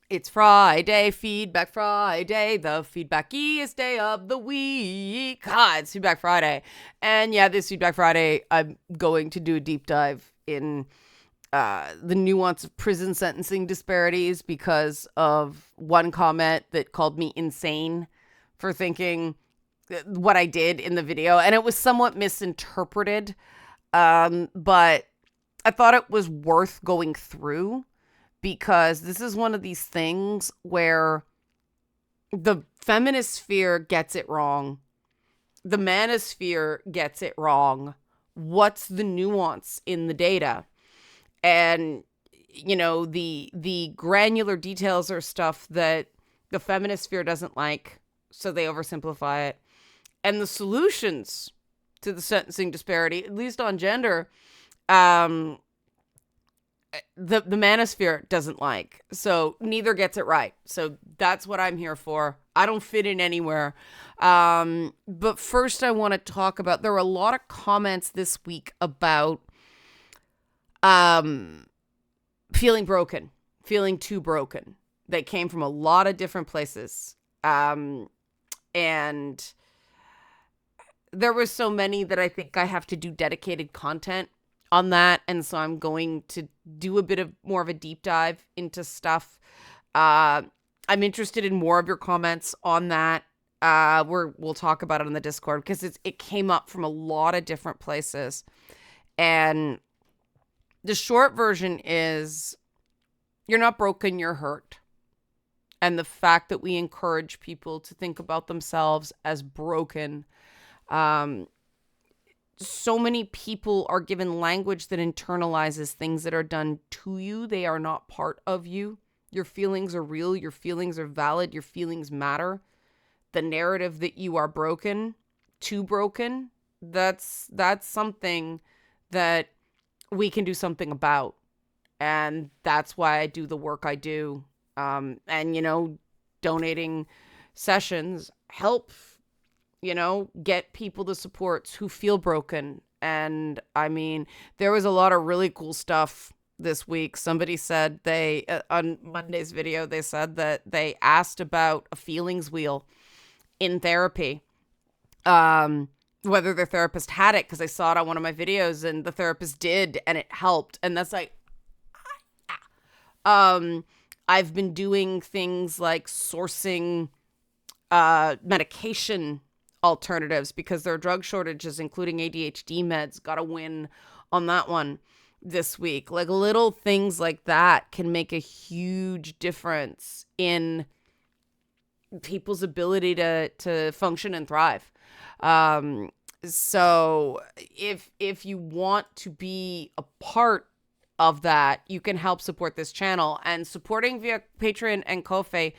It's Friday, Feedback Friday, the feedbackiest day of the week. It's Feedback Friday. And yeah, this Feedback Friday, I'm going to do a deep dive in the nuance of prison sentencing disparities because of one comment that called me insane for thinking what I did in the video. And it was somewhat misinterpreted, but I thought it was worth going through because this is one of these things where the feminist sphere gets it wrong. The manosphere gets it wrong. What's the nuance in the data? And, the granular details are stuff that the feminist sphere doesn't like, so they oversimplify it. And the solutions to the sentencing disparity, at least on gender, the manosphere doesn't like. So neither gets it right. So that's what I'm here for. I don't fit in anywhere. But first I want to talk about, there were a lot of comments this week about feeling broken, feeling too broken. They came from a lot of different places. And there were so many that I think I have to do dedicated content on that, and so I'm going to do a bit of more of a deep dive into stuff. I'm interested in more of your comments on that. We'll talk about it on the Discord because it came up from a lot of different places. And the short version is, you're not broken, you're hurt. And the fact that we encourage people to think about themselves as broken, so many people are given language that internalizes things that are done to you. They are not part of you. Your feelings are real. Your feelings are valid. Your feelings matter. The narrative that you are broken, too broken, that's something that we can do something about. And that's why I do the work I do. Donating sessions help get people the supports who feel broken. And I mean, there was a lot of really cool stuff this week. Somebody said on Monday's video, they said that they asked about a feelings wheel in therapy, whether their therapist had it, because I saw it on one of my videos and the therapist did, and it helped. And that's like, I've been doing things like sourcing medication alternatives because there are drug shortages, including ADHD meds. Got a win on that one this week. Like, little things like that can make a huge difference in people's ability to function and thrive. So if you want to be a part of that, you can help support this channel, and supporting via Patreon and Ko-fi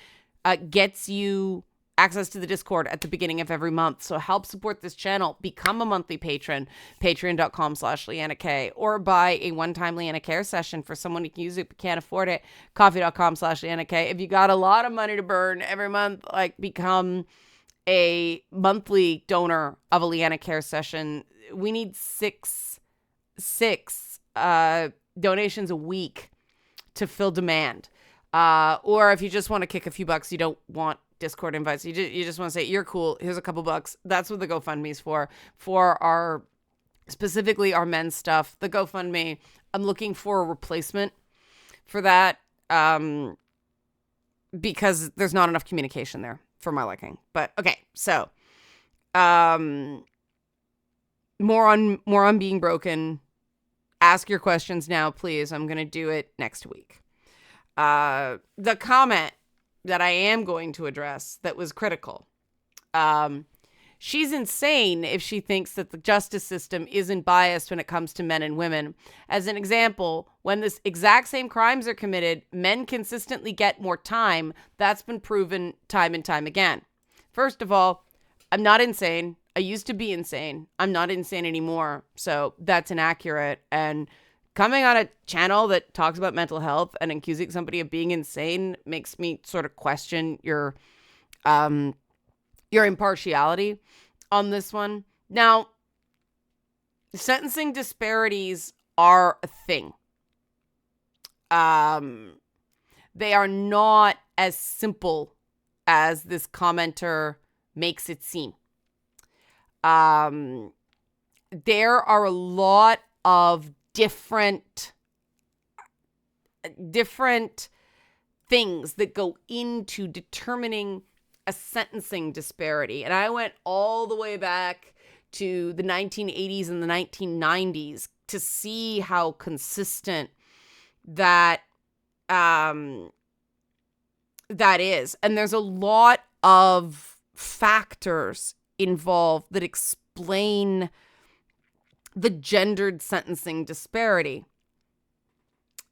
gets you access to the Discord at the beginning of every month. So help support this channel. Become a monthly patron, patreon.com/LeannaK, or buy a one-time Leanna Care session for someone who can use it but can't afford it, coffee.com/LeannaK. If you got a lot of money to burn every month, become a monthly donor of a Leanna Care session. We need six donations a week to fill demand. Or if you just want to kick a few bucks, you don't want Discord invites, you just want to say, you're cool, here's a couple bucks. That's what the GoFundMe's for our, specifically our men's stuff. The GoFundMe, I'm looking for a replacement for that, because there's not enough communication there for my liking. But okay, so more on being broken. Ask your questions now, please. I'm gonna do it next week. The comment that I am going to address that was critical. She's insane if she thinks that the justice system isn't biased when it comes to men and women. As an example, when this exact same crimes are committed, men consistently get more time. That's been proven time and time again. First of all, I'm not insane. I used to be insane. I'm not insane anymore. So that's inaccurate. And coming on a channel that talks about mental health and accusing somebody of being insane makes me sort of question your impartiality on this one. Now, sentencing disparities are a thing. they are not as simple as this commenter makes it seem. There are a lot of different things that go into determining a sentencing disparity. And I went all the way back to the 1980s and the 1990s to see how consistent that is. And there's a lot of factors involved that explain the gendered sentencing disparity.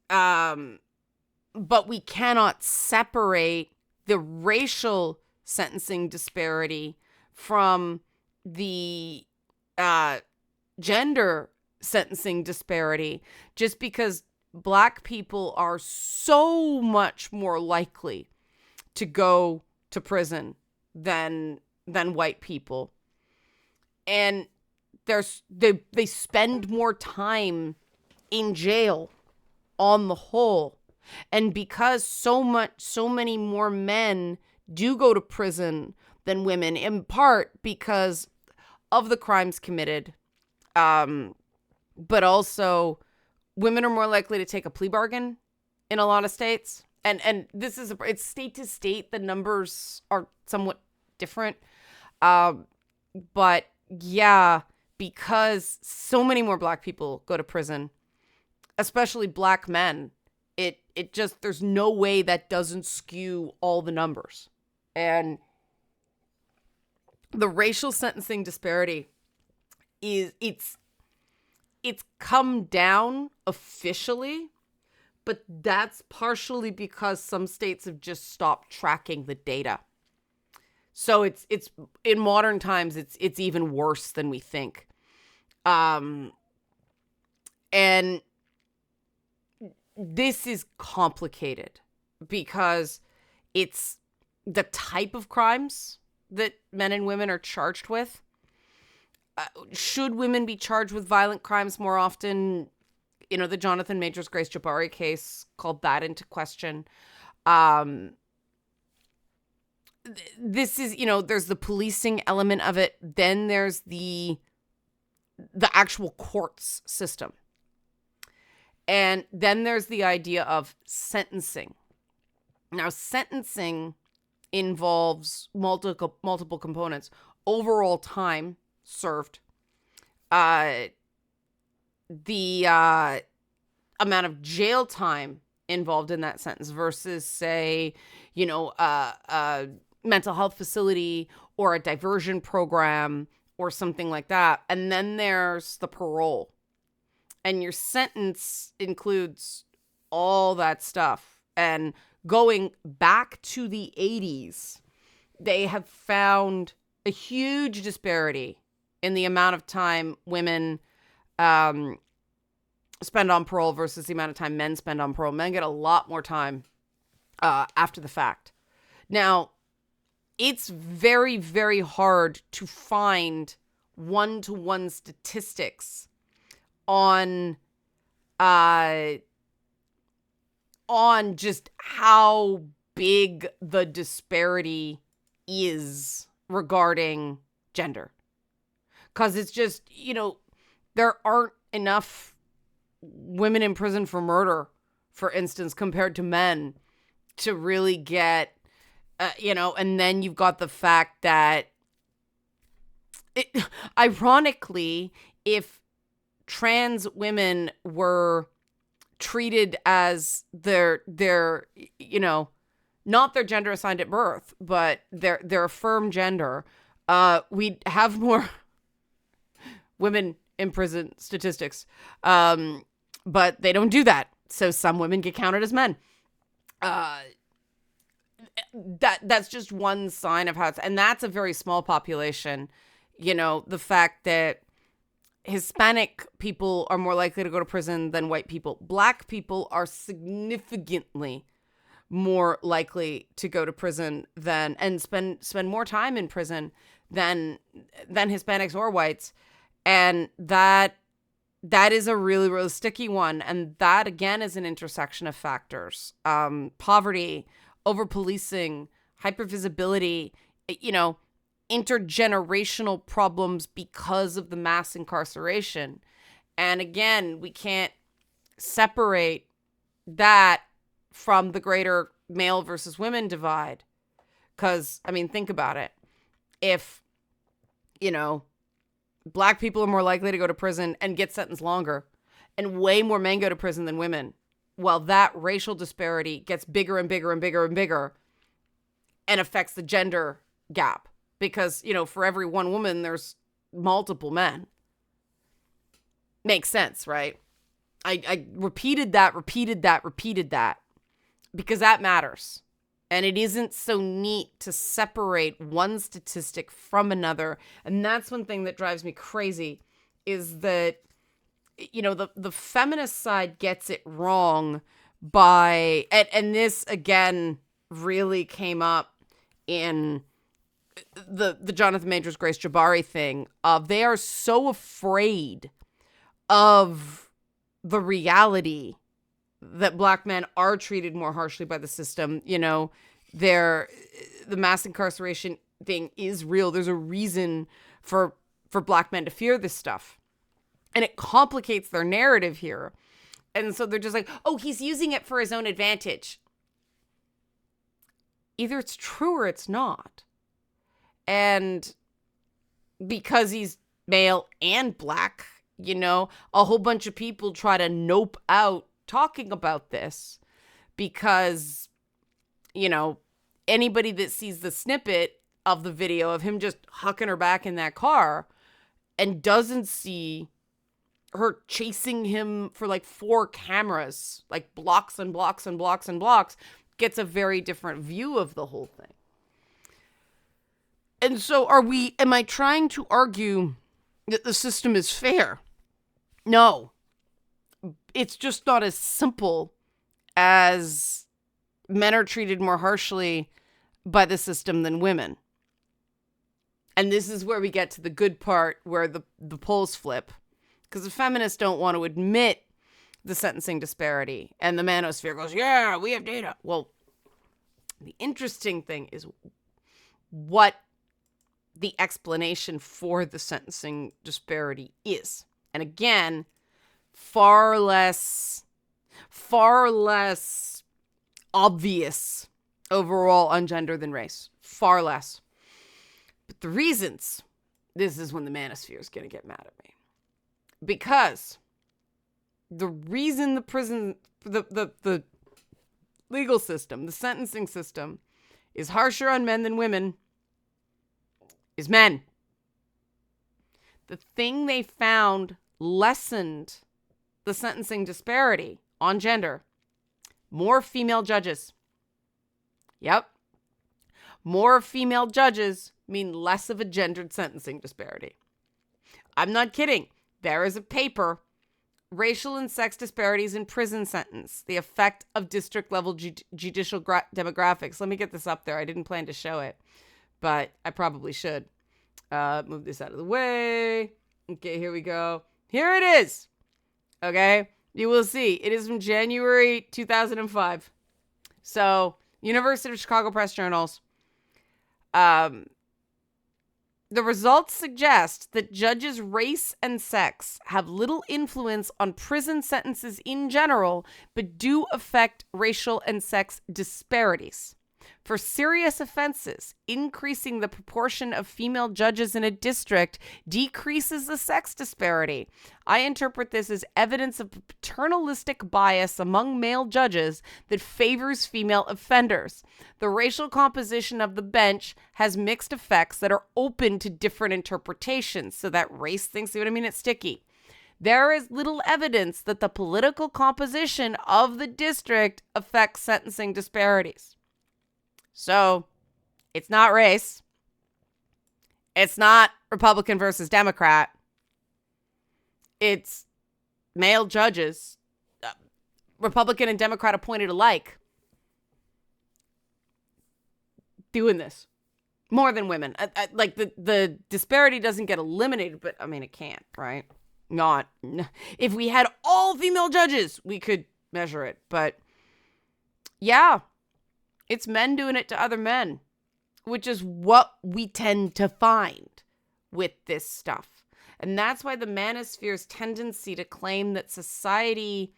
But we cannot separate the racial sentencing disparity from the gender sentencing disparity, just because Black people are so much more likely to go to prison than white people. And they spend more time in jail on the whole. And because so many more men do go to prison than women, in part because of the crimes committed, but also women are more likely to take a plea bargain in a lot of states. And this is, it's state to state. The numbers are somewhat different. But yeah, because so many more Black people go to prison, especially Black men, it just, there's no way that doesn't skew all the numbers. And the racial sentencing disparity is, it's come down officially, but that's partially because some states have just stopped tracking the data. So it's in modern times, it's even worse than we think. And this is complicated because it's the type of crimes that men and women are charged with. Should women be charged with violent crimes more often? You know, the Jonathan Majors Grace Jabari case called that into question. This is, you know, there's the policing element of it. Then there's the actual courts system. And then there's the idea of sentencing. Now, sentencing involves multiple components. Overall time served, the amount of jail time involved in that sentence versus, say, you know, a mental health facility or a diversion program or something like that. And then there's the parole. And your sentence includes all that stuff. And going back to the 80s, they have found a huge disparity in the amount of time women spend on parole versus the amount of time men spend on parole. Men get a lot more time after the fact. Now, it's very, very hard to find one-to-one statistics on just how big the disparity is regarding gender. Because it's just, you know, there aren't enough women in prison for murder, for instance, compared to men to really get, you know, and then you've got the fact that, ironically, if trans women were treated as their you know, not their gender assigned at birth, but their affirmed gender, we'd have more women in prison statistics. But they don't do that. So some women get counted as men. That's just one sign of how it's, and that's a very small population. You know, the fact that Hispanic people are more likely to go to prison than white people. Black people are significantly more likely to go to prison than, and spend more time in prison than Hispanics or whites. And that that is a really, really sticky one. And that, again, is an intersection of factors. Poverty, over-policing, hypervisibility, intergenerational problems because of the mass incarceration. And again, we can't separate that from the greater male versus women divide. Because, think about it. If, Black people are more likely to go to prison and get sentenced longer, and way more men go to prison than women, while that racial disparity gets bigger and bigger and bigger and bigger and affects the gender gap. Because, for every one woman, there's multiple men. Makes sense, right? I repeated that, because that matters. And it isn't so neat to separate one statistic from another. And that's one thing that drives me crazy, is that, the feminist side gets it wrong by, and this, again, really came up in the Jonathan Majors Grace Jabari thing of they are so afraid of the reality that Black men are treated more harshly by the system. The mass incarceration thing is real. There's a reason for Black men to fear this stuff. And it complicates their narrative here. And so they're just like, oh, he's using it for his own advantage. Either it's true or it's not. And because he's male and Black, a whole bunch of people try to nope out talking about this because, anybody that sees the snippet of the video of him just hucking her back in that car and doesn't see her chasing him for like 4 cameras, like blocks and blocks and blocks and blocks, gets a very different view of the whole thing. And so am I trying to argue that the system is fair? No. It's just not as simple as men are treated more harshly by the system than women. And this is where we get to the good part where the polls flip. Because the feminists don't want to admit the sentencing disparity. And the manosphere goes, yeah, we have data. Well, the interesting thing is what the explanation for the sentencing disparity is. And again, far less obvious overall on gender than race. Far less. But the reasons, this is when the manosphere is going to get mad at me. Because the reason the legal system, the sentencing system, is harsher on men than women is men. The thing they found lessened the sentencing disparity on gender. More female judges. Yep. More female judges mean less of a gendered sentencing disparity. I'm not kidding. There is a paper, Racial and Sex Disparities in Prison Sentence, the Effect of District-Level Judicial Demographics. Let me get this up there. I didn't plan to show it, but I probably should. Move this out of the way. Okay, here we go. Here it is. Okay, you will see. It is from January 2005. So, University of Chicago Press Journals. The results suggest that judges' race and sex have little influence on prison sentences in general, but do affect racial and sex disparities. For serious offenses, increasing the proportion of female judges in a district decreases the sex disparity. I interpret this as evidence of paternalistic bias among male judges that favors female offenders. The racial composition of the bench has mixed effects that are open to different interpretations. So that race thing, see what I mean? It's sticky. There is little evidence that the political composition of the district affects sentencing disparities. So, it's not race. It's not Republican versus Democrat. It's male judges, Republican and Democrat appointed alike, doing this more than women. Like the disparity doesn't get eliminated, but I mean, it can't, right? Not, if we had all female judges, we could measure it. But yeah, it's men doing it to other men, which is what we tend to find with this stuff. And that's why the manosphere's tendency to claim that society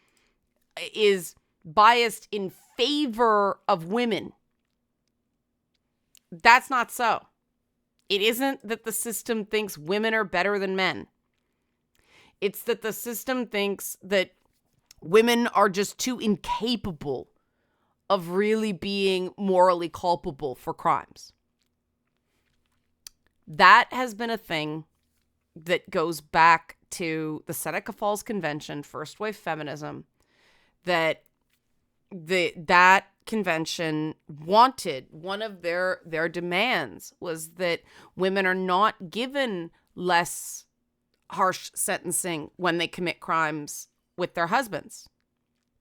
is biased in favor of women. That's not so. It isn't that the system thinks women are better than men. It's that the system thinks that women are just too incapable of really being morally culpable for crimes. That has been a thing that goes back to the Seneca Falls Convention, first wave feminism, that convention wanted. One of their demands was that women are not given less harsh sentencing when they commit crimes with their husbands.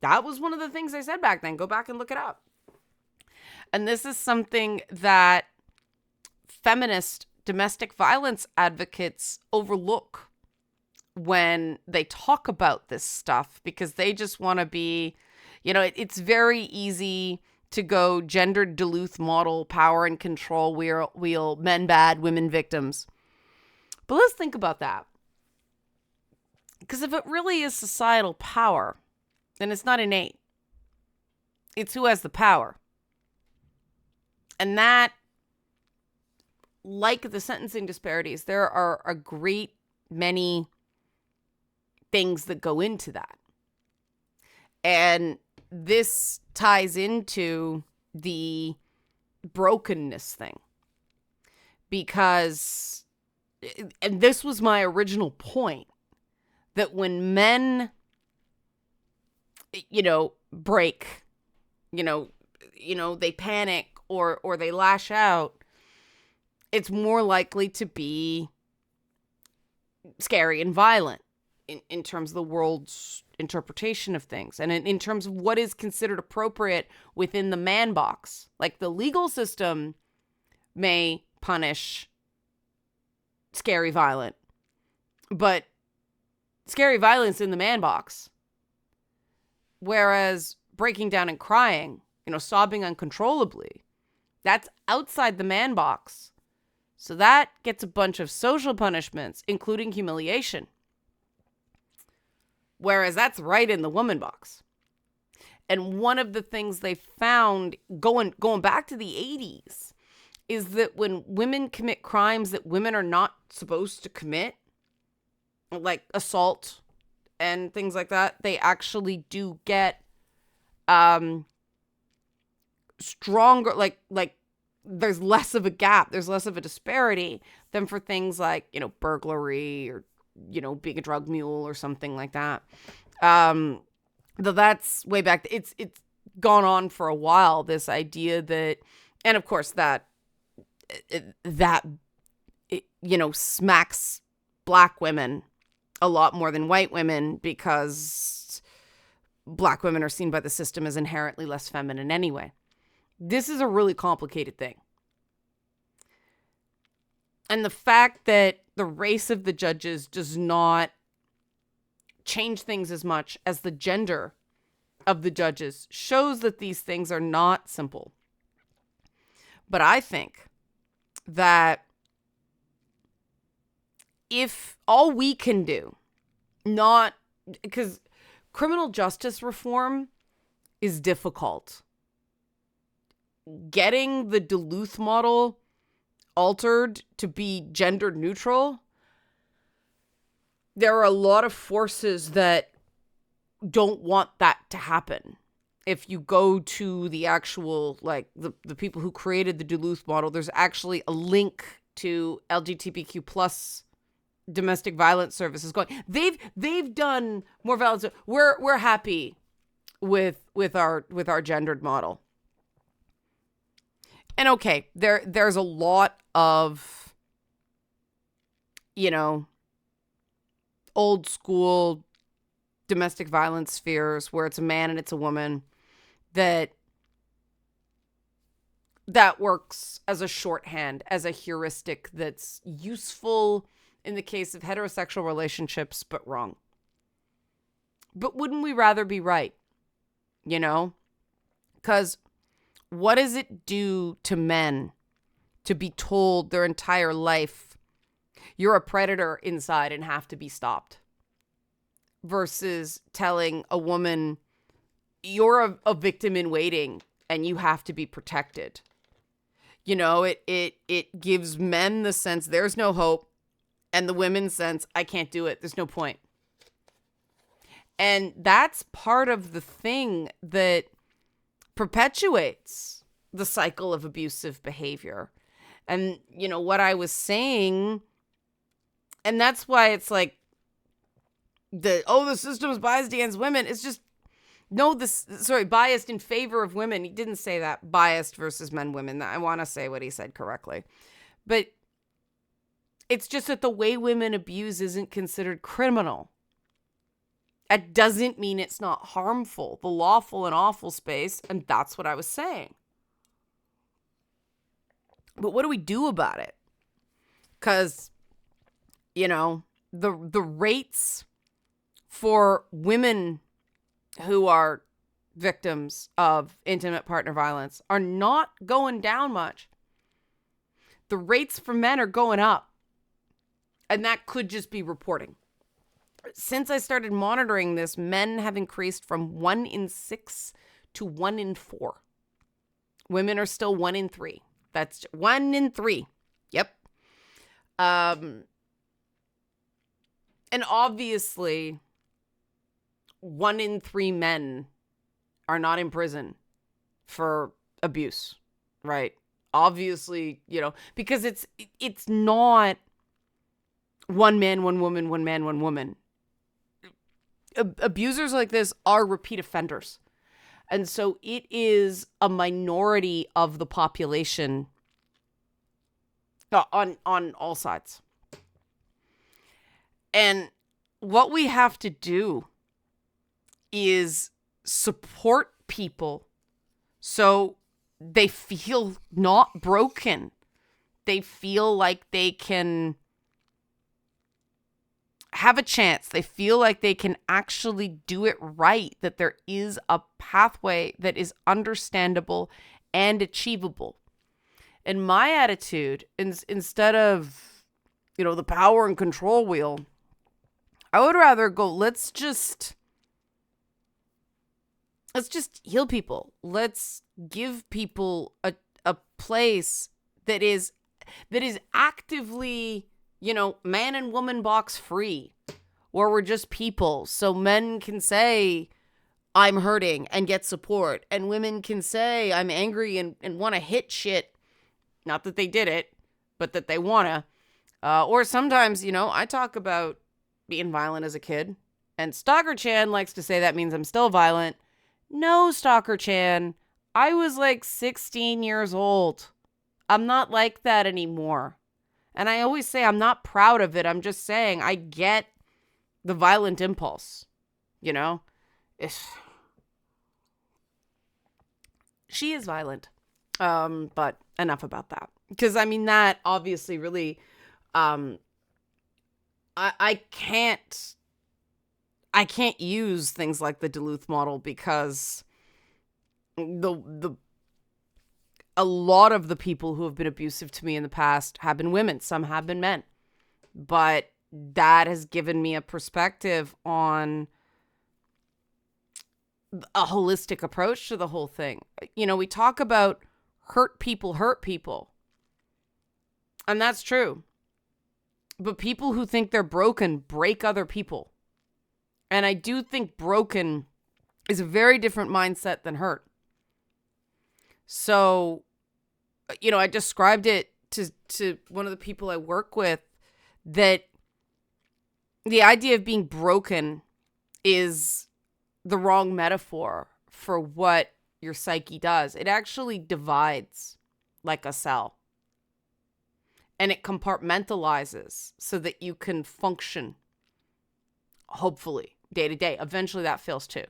That was one of the things they said back then. Go back and look it up. And this is something that feminist domestic violence advocates overlook when they talk about this stuff, because they just want to be, it's very easy to go gendered Duluth model, power and control wheel, men bad, women victims. But let's think about that. Because if it really is societal power, then it's not innate. It's who has the power. And that, like the sentencing disparities, there are a great many things that go into that. And this ties into the brokenness thing. Because, and this was my original point, that when men, break, they panic or they lash out, it's more likely to be scary and violent in terms of the world's interpretation of things, and in terms of what is considered appropriate within the man box. Like, the legal system may punish scary violent, but scary violence in the man box. Whereas breaking down and crying, sobbing uncontrollably, that's outside the man box. So that gets a bunch of social punishments, including humiliation. Whereas that's right in the woman box. And one of the things they found going back to the 80s is that when women commit crimes that women are not supposed to commit, like assault and things like that, they actually do get stronger, like there's less of a gap, there's less of a disparity than for things like, burglary or, being a drug mule or something like that. Though that's way back. It's gone on for a while, this idea that, and of course that smacks black women a lot more than white women, because black women are seen by the system as inherently less feminine anyway. This is a really complicated thing. And the fact that the race of the judges does not change things as much as the gender of the judges shows that these things are not simple. But I think that if all we can do, because criminal justice reform is difficult. Getting the Duluth model altered to be gender neutral, there are a lot of forces that don't want that to happen. If you go to the actual, the people who created the Duluth model, there's actually a link to LGBTQ plus domestic violence services going. They've done more violence. We're happy with our gendered model. And okay, there's a lot of, old school domestic violence spheres where it's a man and it's a woman that works as a shorthand, as a heuristic that's useful in the case of heterosexual relationships, but wrong. But wouldn't we rather be right? You know? Because what does it do to men to be told their entire life, you're a predator inside and have to be stopped? Versus telling a woman, you're a victim in waiting and you have to be protected. You know, it gives men the sense there's no hope, and the women's sense, I can't do it. There's no point. And that's part of the thing that perpetuates the cycle of abusive behavior. And, you know, what I was saying, and that's why it's like, the system is biased against women. It's just, biased in favor of women. He didn't say that, biased versus men, women. I want to say what he said correctly. But it's just that the way women abuse isn't considered criminal. It doesn't mean it's not harmful. The lawful and awful space, and that's what I was saying. But what do we do about it? Because, you know, the rates for women who are victims of intimate partner violence are not going down much. The rates for men are going up. And that could just be reporting. Since I started monitoring this, men have increased from 1 in 6 to 1 in 4. Women are still 1 in 3. That's 1 in 3. Yep. And obviously, 1 in 3 men are not in prison for abuse, right? Obviously, you know, because it's not 1 man, 1 woman, 1 man, 1 woman. Abusers like this are repeat offenders. And so it is a minority of the population on all sides. And what we have to do is support people so they feel not broken. They feel like they can have a chance. They feel like they can actually do it right, that there is a pathway that is understandable and achievable. And my attitude, instead of, you know, the power and control wheel, I would rather go, let's just heal people. Let's give people a place that is actively, you know, man and woman box free, where we're just people. So men can say, I'm hurting and get support. And women can say, I'm angry and want to hit shit. Not that they did it, but that they want to. Or sometimes, you know, I talk about being violent as a kid. And Stalker Chan likes to say that means I'm still violent. No, Stalker Chan. I was like 16 years old. I'm not like that anymore. And I always say I'm not proud of it. I'm just saying I get the violent impulse, you know? She is violent. But enough about that. Because, I mean, that obviously really, I can't use things like the Duluth model because a lot of the people who have been abusive to me in the past have been women. Some have been men. But that has given me a perspective on a holistic approach to the whole thing. You know, we talk about hurt people. And that's true. But people who think they're broken break other people. And I do think broken is a very different mindset than hurt. So, you know, I described it to one of the people I work with, that the idea of being broken is the wrong metaphor for what your psyche does. It actually divides like a cell. And it compartmentalizes so that you can function, hopefully, day to day. Eventually that fails too.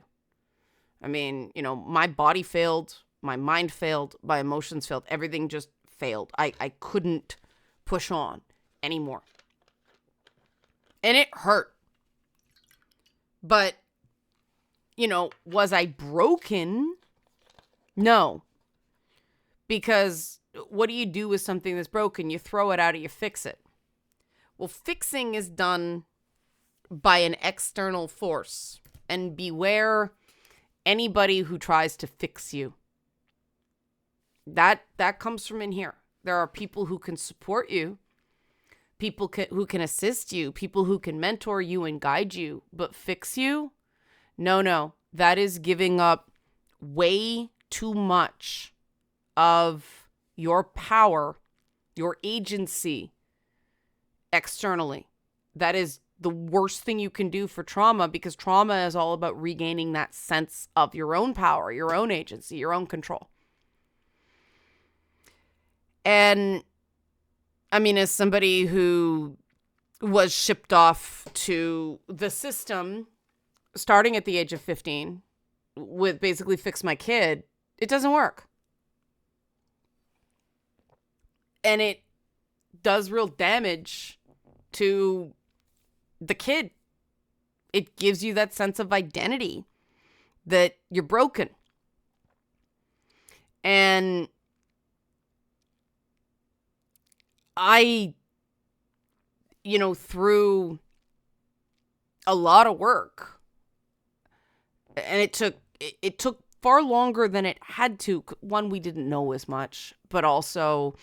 I mean, you know, my body failed, my mind failed, my emotions failed. Everything just failed. I couldn't push on anymore. And it hurt. But, was I broken? No. Because what do you do with something that's broken? You throw it out or you fix it. Well, fixing is done by an external force. And beware anybody who tries to fix you. That comes from in here. There are people who can support you, people who can assist you, people who can mentor you and guide you, but fix you? No. That is giving up way too much of your power, your agency externally. That is the worst thing you can do for trauma, because trauma is all about regaining that sense of your own power, your own agency, your own control. And I mean, as somebody who was shipped off to the system starting at the age of 15 with basically fix my kid, it doesn't work. And it does real damage to the kid. It gives you that sense of identity that you're broken. And I, through a lot of work, and it took far longer than it had to. One, we didn't know as much, but also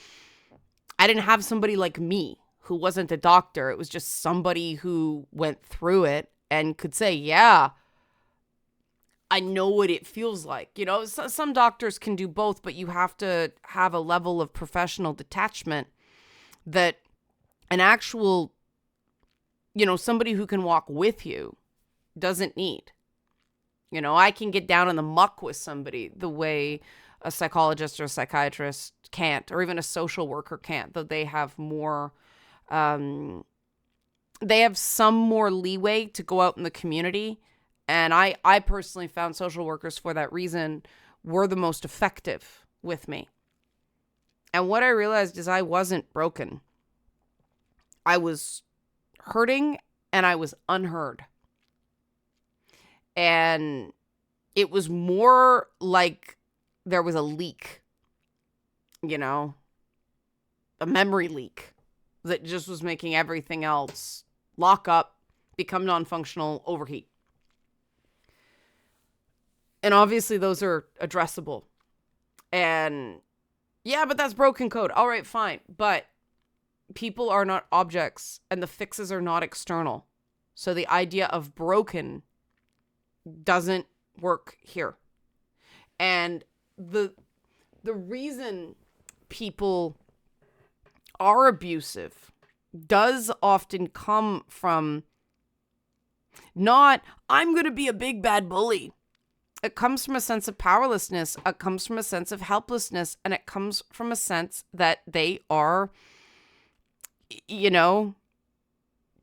I didn't have somebody like me who wasn't a doctor. It was just somebody who went through it and could say, yeah, I know what it feels like. Some doctors can do both, but you have to have a level of professional detachment that an actual, somebody who can walk with you doesn't need. I can get down in the muck with somebody the way a psychologist or a psychiatrist can't, or even a social worker can't, though they have more, they have some more leeway to go out in the community. And I personally found social workers, for that reason, were the most effective with me. And what I realized is I wasn't broken. I was hurting and I was unheard. And it was more like there was a leak, a memory leak that just was making everything else lock up, become non-functional, overheat. And obviously those are addressable. And yeah, but that's broken code. All right, fine. But people are not objects and the fixes are not external. So the idea of broken doesn't work here. And the reason people are abusive does often come from not, I'm going to be a big bad bully. It comes from a sense of powerlessness. It comes from a sense of helplessness. And it comes from a sense that they are,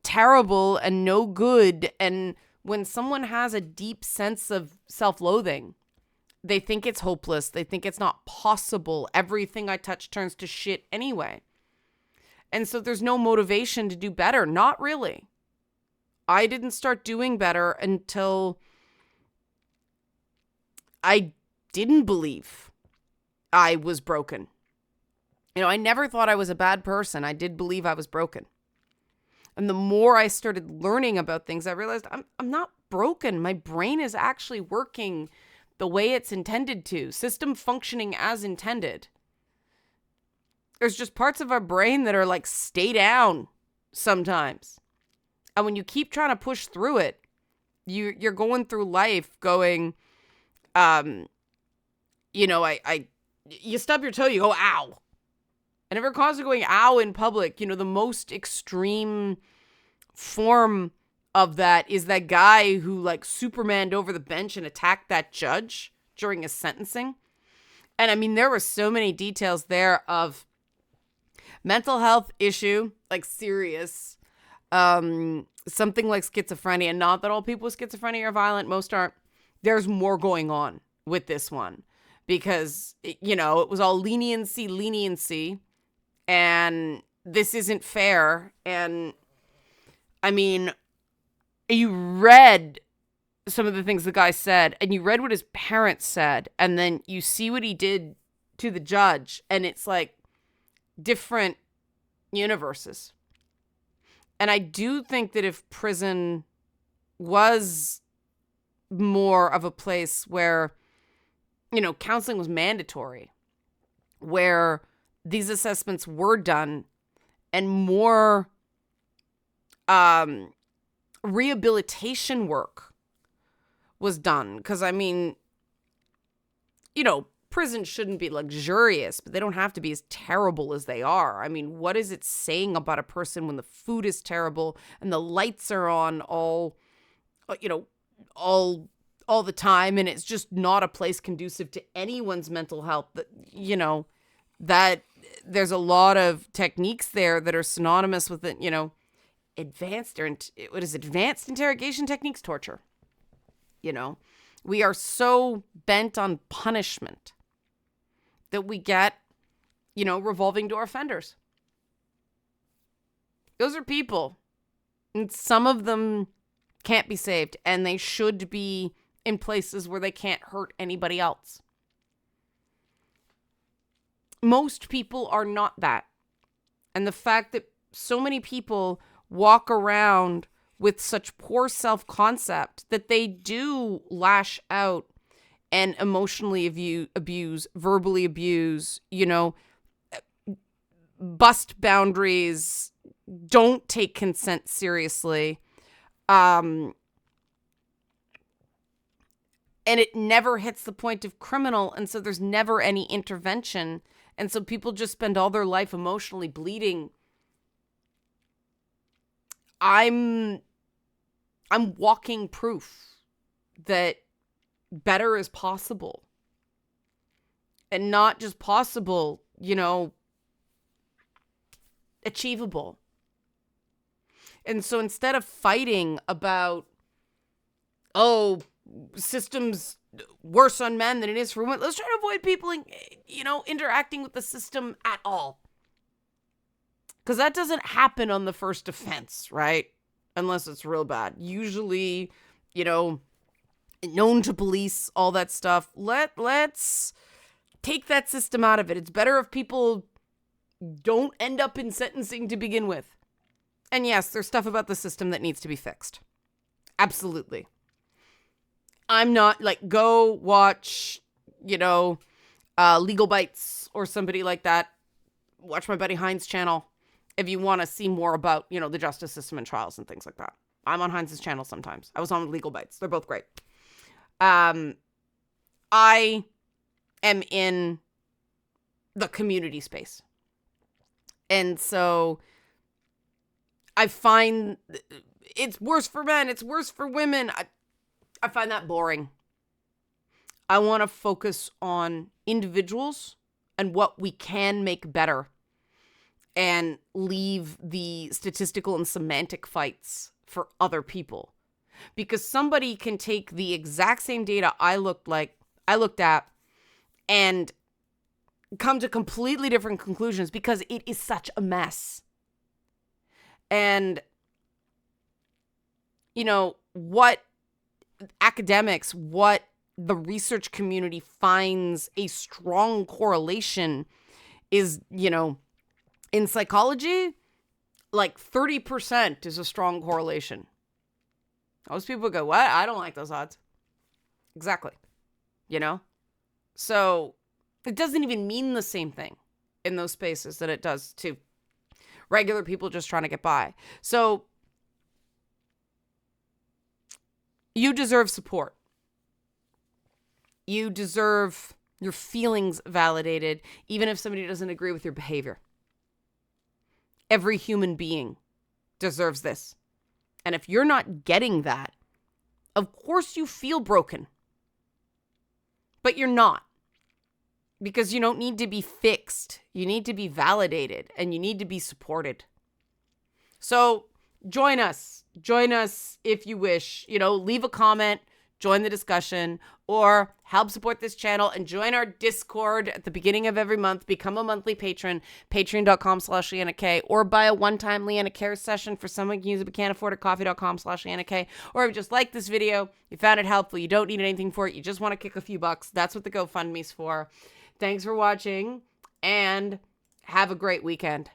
terrible and no good. And when someone has a deep sense of self-loathing, they think it's hopeless. They think it's not possible. Everything I touch turns to shit anyway. And so there's no motivation to do better. Not really. I didn't start doing better until I didn't believe I was broken. I never thought I was a bad person. I did believe I was broken. And the more I started learning about things, I realized I'm not broken. My brain is actually working the way it's intended to. System functioning as intended. There's just parts of our brain that are like, stay down sometimes. And when you keep trying to push through it, you're going through life going, you stub your toe, you go, ow. And if it causes going ow in public, the most extreme form of that is that guy who like Supermaned over the bench and attacked that judge during his sentencing. And I mean, there were so many details there of mental health issue, like serious, something like schizophrenia. Not that all people with schizophrenia are violent. Most aren't. There's more going on with this one because, it was all leniency. And this isn't fair. And I mean, you read some of the things the guy said, and you read what his parents said, and then you see what he did to the judge, and it's like different universes. And I do think that if prison was more of a place where, counseling was mandatory, where these assessments were done, and more rehabilitation work was done. Because, prison shouldn't be luxurious, but they don't have to be as terrible as they are. I mean, what is it saying about a person when the food is terrible and the lights are on all the time, and it's just not a place conducive to anyone's mental health? That there's a lot of techniques there that are synonymous with it, advanced interrogation techniques, torture. We are so bent on punishment that we get, revolving door offenders. Those are people, and some of them can't be saved, and they should be in places where they can't hurt anybody else. Most people are not that. And the fact that so many people walk around with such poor self-concept that they do lash out and emotionally abuse, verbally abuse, bust boundaries, don't take consent seriously. And it never hits the point of criminal, and so there's never any intervention. And so people just spend all their life emotionally bleeding. I'm walking proof that better is possible. And not just possible, achievable. And so instead of fighting about, systems worse on men than it is for women, let's try to avoid people, interacting with the system at all. Because that doesn't happen on the first offense, right? Unless it's real bad. Usually, known to police, all that stuff. Let's take that system out of it. It's better if people don't end up in sentencing to begin with. And yes, there's stuff about the system that needs to be fixed. Absolutely. I'm not go watch, Legal Bites or somebody like that. Watch my buddy Heinz channel if you want to see more about, the justice system and trials and things like that. I'm on Heinz's channel sometimes. I was on Legal Bites. They're both great. I am in the community space. And so I find it's worse for men. It's worse for women. I find that boring. I want to focus on individuals and what we can make better, and leave the statistical and semantic fights for other people. Because somebody can take the exact same data I looked at and come to completely different conclusions because it is such a mess. And, what academics, what the research community finds a strong correlation is, in psychology, 30% is a strong correlation. Most people go, what? I don't like those odds. Exactly. So it doesn't even mean the same thing in those spaces that it does to regular people just trying to get by. So you deserve support. You deserve your feelings validated, even if somebody doesn't agree with your behavior. Every human being deserves this. And if you're not getting that, of course you feel broken. But you're not. Because you don't need to be fixed. You need to be validated, and you need to be supported. So join us. Join us if you wish. Leave a comment. join the discussion, or help support this channel and join our Discord at the beginning of every month. Become a monthly patron, patreon.com/Leanna K, or buy a one-time Leanna Care session for someone who can use it but can't afford it, coffee.com/Leanna K. Or if you just like this video, you found it helpful, you don't need anything for it, you just want to kick a few bucks, that's what the GoFundMe's for. Thanks for watching, and have a great weekend.